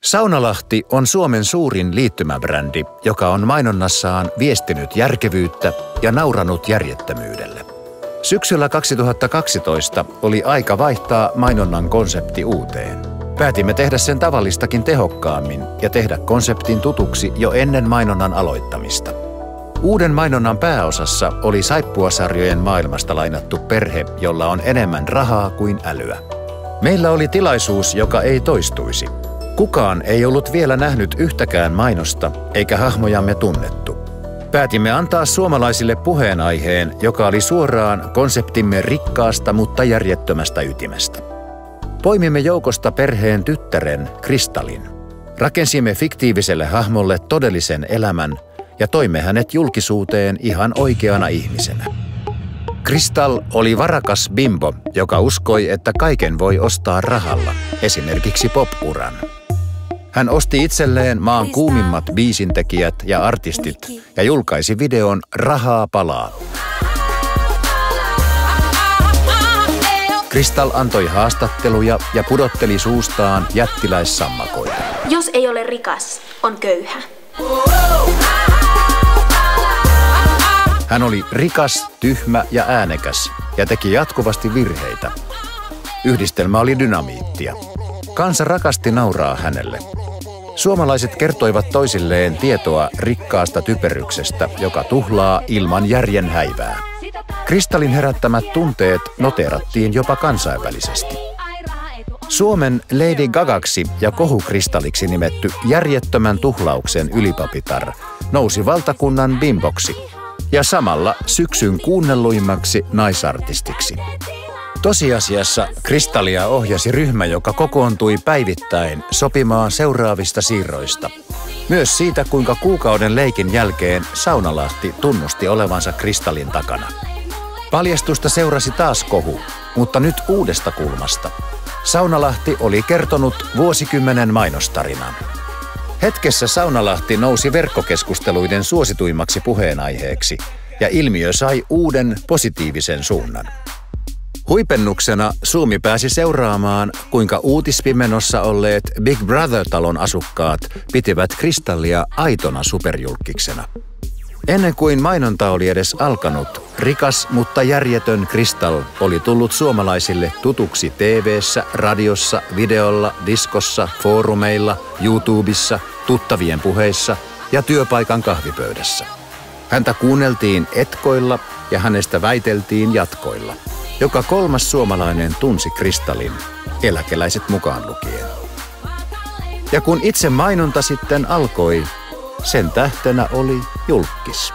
Saunalahti on Suomen suurin liittymäbrändi, joka on mainonnassaan viestinyt järkevyyttä ja nauranut järjettömyydelle. Syksyllä 2012 oli aika vaihtaa mainonnan konsepti uuteen. Päätimme tehdä sen tavallistakin tehokkaammin ja tehdä konseptin tutuksi jo ennen mainonnan aloittamista. Uuden mainonnan pääosassa oli saippuasarjojen maailmasta lainattu perhe, jolla on enemmän rahaa kuin älyä. Meillä oli tilaisuus, joka ei toistuisi. Kukaan ei ollut vielä nähnyt yhtäkään mainosta, eikä hahmojamme tunnettu. Päätimme antaa suomalaisille puheenaiheen, joka oli suoraan konseptimme rikkaasta, mutta järjettömästä ytimestä. Poimimme joukosta perheen tyttären, Kristallin. Rakensimme fiktiiviselle hahmolle todellisen elämän ja toimme hänet julkisuuteen ihan oikeana ihmisenä. Kristall oli varakas bimbo, joka uskoi, että kaiken voi ostaa rahalla, esimerkiksi pop-uran. Hän osti itselleen maan kuumimmat biisintekijät ja artistit ja julkaisi videon Rahaa palaa. Kristall antoi haastatteluja ja pudotteli suustaan jättiläissammakoita. Jos ei ole rikas, on köyhä. Hän oli rikas, tyhmä ja äänekäs ja teki jatkuvasti virheitä. Yhdistelmä oli dynamiittia. Kansa rakasti nauraa hänelle. Suomalaiset kertoivat toisilleen tietoa rikkaasta typeryksestä, joka tuhlaa ilman järjen häivää. Kristallin herättämät tunteet noteerattiin jopa kansainvälisesti. Suomen Lady Gagaksi ja kohukristalliksi nimetty järjettömän tuhlauksen ylipapitar nousi valtakunnan bimboksi ja samalla syksyn kuunnelluimmaksi naisartistiksi. Tosiasiassa Kristallia ohjasi ryhmä, joka kokoontui päivittäin sopimaan seuraavista siirroista. Myös siitä, kuinka kuukauden leikin jälkeen Saunalahti tunnusti olevansa Kristallin takana. Paljastusta seurasi taas kohu, mutta nyt uudesta kulmasta. Saunalahti oli kertonut vuosikymmenen mainostarinan. Hetkessä Saunalahti nousi verkkokeskusteluiden suosituimmaksi puheenaiheeksi ja ilmiö sai uuden positiivisen suunnan. Huipennuksena Suomi pääsi seuraamaan, kuinka uutispimenossa olleet Big Brother-talon asukkaat pitivät Kristallia aitona superjulkiksena. Ennen kuin mainonta oli edes alkanut, rikas, mutta järjetön Kristall oli tullut suomalaisille tutuksi TV:ssä, radiossa, videolla, diskossa, foorumeilla, YouTubessa, tuttavien puheissa ja työpaikan kahvipöydässä. Häntä kuunneltiin etkoilla ja hänestä väiteltiin jatkoilla. Joka kolmas suomalainen tunsi Kristallin, eläkeläiset mukaan lukien. Ja kun itse mainonta sitten alkoi, sen tähtenä oli julkkis.